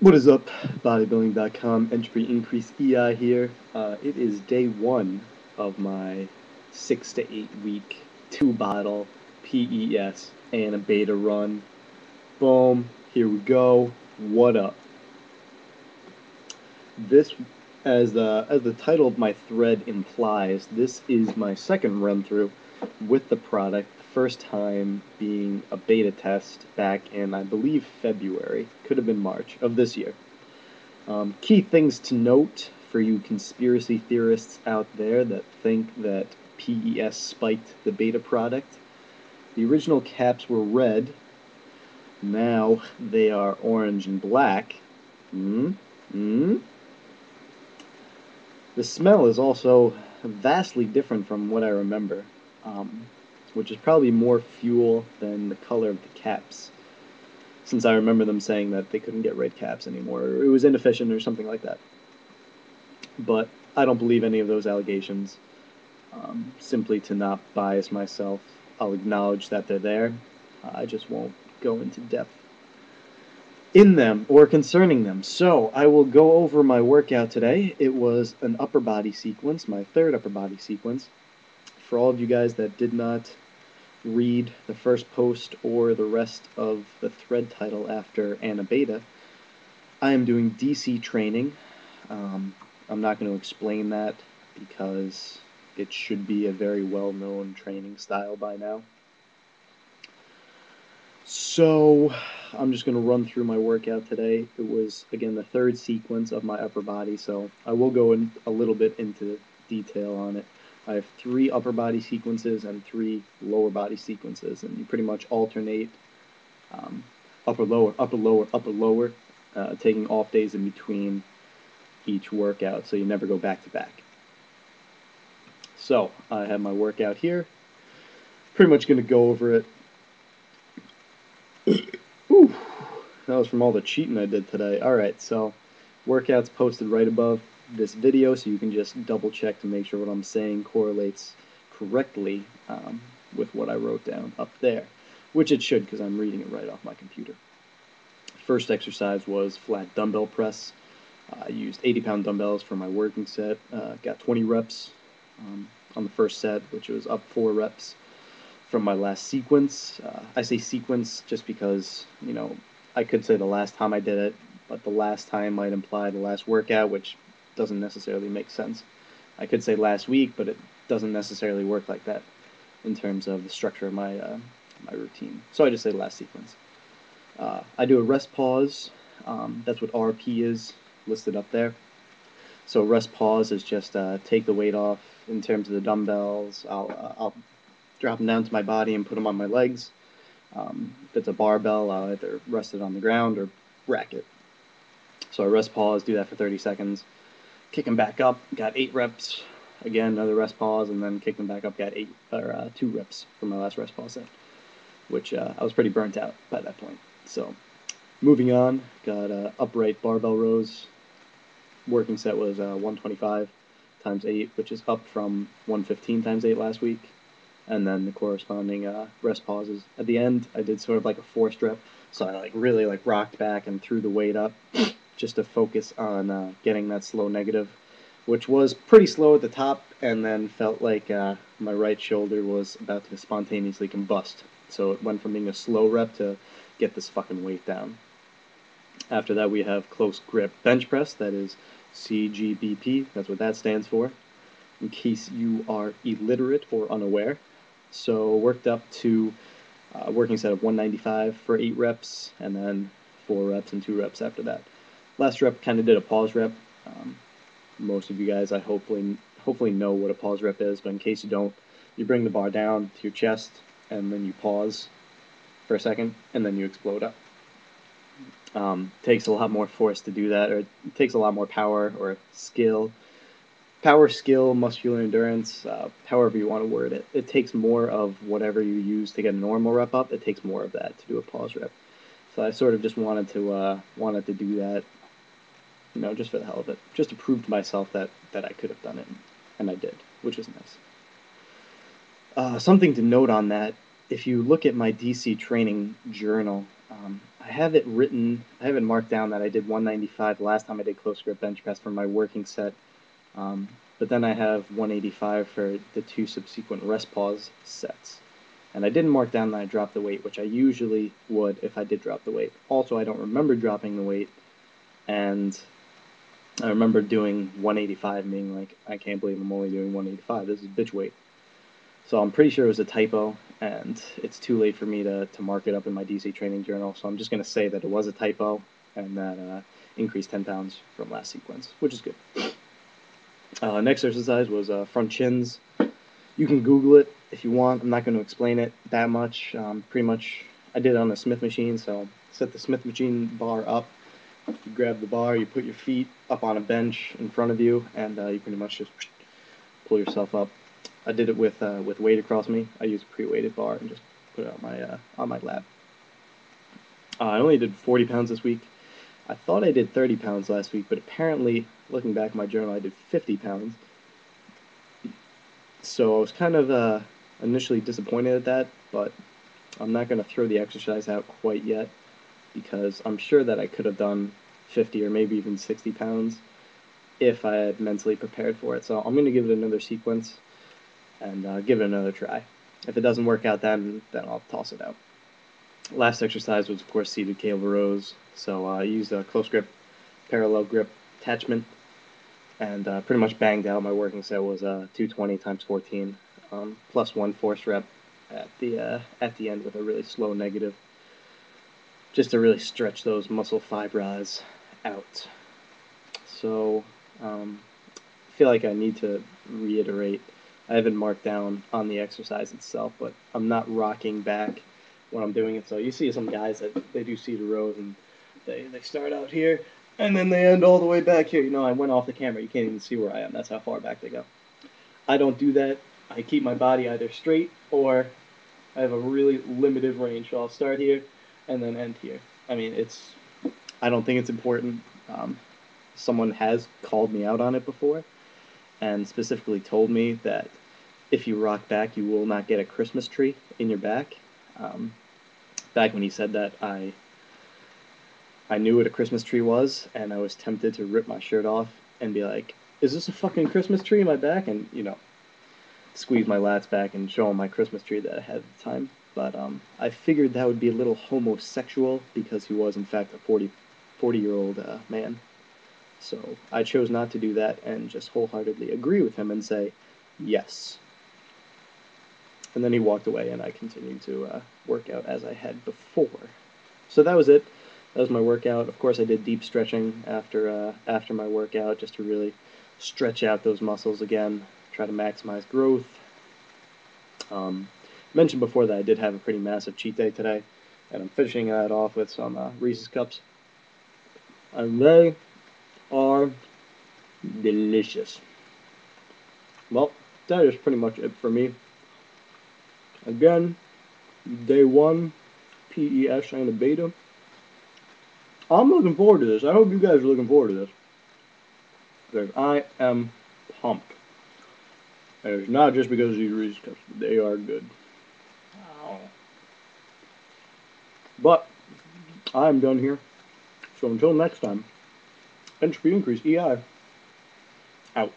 What is up, bodybuilding.com, entropy increase EI here. It is day one of my 6 to 8 week, 2 bottle PES Anabeta run. Boom, here we go. What up? This, as the title of my thread implies, this is my second run through with the product. First time being a beta test back in, I believe, February, could have been March of this year. Key things to note for you conspiracy theorists out there that think that PES spiked the beta product. The original caps were red. Now they are orange and black. The smell is also vastly different from what I remember, which is probably more fuel than the color of the caps, since I remember them saying that they couldn't get red caps anymore, or it was inefficient or something like that. But I don't believe any of those allegations. Simply to not bias myself, I'll acknowledge that they're there. I just won't go into depth in them or concerning them. So I will go over my workout today. It was an upper body sequence, my third upper body sequence. For all of you guys that did not read the first post or the rest of the thread title after Anabeta, I am doing DC training. I'm not going to explain that because it should be a very well-known training style by now. So I'm just going to run through my workout today. It was, again, the third sequence of my upper body, so I will go in a little bit into detail on it. I have 3 upper body sequences and 3 lower body sequences, and you pretty much alternate upper, lower, upper, lower, upper, lower, taking off days in between each workout, so you never go back to back. So I have my workout here. Pretty much going to go over it. Ooh, that was from all the cheating I did today. Alright, so workouts posted right above this video, so you can just double check to make sure what I'm saying correlates correctly with what I wrote down up there, which it should because I'm reading it right off my computer. First exercise was flat dumbbell press. I used 80-pound dumbbells for my working set. Got 20 reps on the first set, which was up 4 reps from my last sequence. I say sequence just because, you know, I could say the last time I did it, but the last time might imply the last workout, which doesn't necessarily make sense. I could say last week, but it doesn't necessarily work like that in terms of the structure of my my routine. So I just say last sequence. I do a rest pause. That's what RP is listed up there. So rest pause is just take the weight off in terms of the dumbbells. I'll drop them down to my body and put them on my legs. If it's a barbell, I'll either rest it on the ground or rack it. So I rest pause, do that for 30 seconds. Kick them back up, got 8 reps. Again, another rest pause, and then kick them back up, got 2 reps for my last rest pause set, which I was pretty burnt out by that point. So moving on, got upright barbell rows. Working set was 125 times 8, which is up from 115 times 8 last week. And then the corresponding rest pauses. At the end, I did sort of like a forced rep, so I really rocked back and threw the weight up just to focus on getting that slow negative, which was pretty slow at the top, and then felt like my right shoulder was about to spontaneously combust. So it went from being a slow rep to get this fucking weight down. After that, we have close grip bench press. That is CGBP. That's what that stands for, in case you are illiterate or unaware. So worked up to a working set of 195 for 8 reps, and then 4 reps and 2 reps after that. Last rep kind of did a pause rep. Most of you guys, I hopefully know what a pause rep is, but in case you don't, you bring the bar down to your chest, and then you pause for a second, and then you explode up. Takes a lot more force to do that, or it takes a lot more power or skill. Power, skill, muscular endurance, however you want to word it. It takes more of whatever you use to get a normal rep up. It takes more of that to do a pause rep. So I sort of just wanted to do that, you know, just for the hell of it, just to prove to myself that I could have done it, and I did, which was nice. Something to note on that: if you look at my DC training journal, I have it written, I have it marked down that I did 195 the last time I did close grip bench press for my working set. Um, but then I have 185 for the 2 subsequent rest pause sets. And I didn't mark down that I dropped the weight, which I usually would if I did drop the weight. Also, I don't remember dropping the weight, and I remember doing 185 and being like, I can't believe I'm only doing 185. This is bitch weight. So I'm pretty sure it was a typo, and it's too late for me to mark it up in my DC training journal. So I'm just going to say that it was a typo and that increased 10 pounds from last sequence, which is good. Next exercise was front chins. You can Google it if you want. I'm not going to explain it that much. Pretty much, I did it on the Smith machine, so set the Smith machine bar up. You grab the bar, you put your feet up on a bench in front of you, and you pretty much just pull yourself up. I did it with weight across me. I used a pre-weighted bar and just put it on my lap. I only did 40 pounds this week. I thought I did 30 pounds last week, but apparently, looking back at my journal, I did 50 pounds. So I was kind of initially disappointed at that, but I'm not going to throw the exercise out quite yet because I'm sure that I could have done 50 or maybe even 60 pounds if I had mentally prepared for it. So I'm going to give it another sequence and give it another try. If it doesn't work out then I'll toss it out. Last exercise was, of course, seated cable rows. So I used a close grip, parallel grip attachment, and pretty much banged out. My working set was 220 times 14, plus 1 force rep at the end with a really slow negative, just to really stretch those muscle fibers out. So I feel like I need to reiterate, I haven't marked down on the exercise itself, but I'm not rocking back when I'm doing it. So you see some guys that they do seated rows and they start out here and then they end all the way back here. You know, I went off the camera. You can't even see where I am. That's how far back they go. I don't do that. I keep my body either straight or I have a really limited range. So I'll start here and then end here. I mean, I don't think it's important. Someone has called me out on it before and specifically told me that if you rock back, you will not get a Christmas tree in your back. Back when he said that, I knew what a Christmas tree was, and I was tempted to rip my shirt off and be like, is this a fucking Christmas tree in my back? And, you know, squeeze my lats back and show him my Christmas tree that I had at the time. But I figured that would be a little homosexual because he was, in fact, a 40-year-old man. So I chose not to do that and just wholeheartedly agree with him and say, yes. And then he walked away, and I continued to work out as I had before. So that was it. That was my workout. Of course, I did deep stretching after my workout just to really stretch out those muscles again, try to maximize growth. Mentioned before that I did have a pretty massive cheat day today, and I'm finishing that off with some Reese's Cups. And they are delicious. Well, that is pretty much it for me. Again, day 1, PES Anabeta. I'm looking forward to this. I hope you guys are looking forward to this. Because I am pumped. And it's not just because of these Reese's Cups. They are good. But, I'm done here. So until next time, entropy increase EI. Out.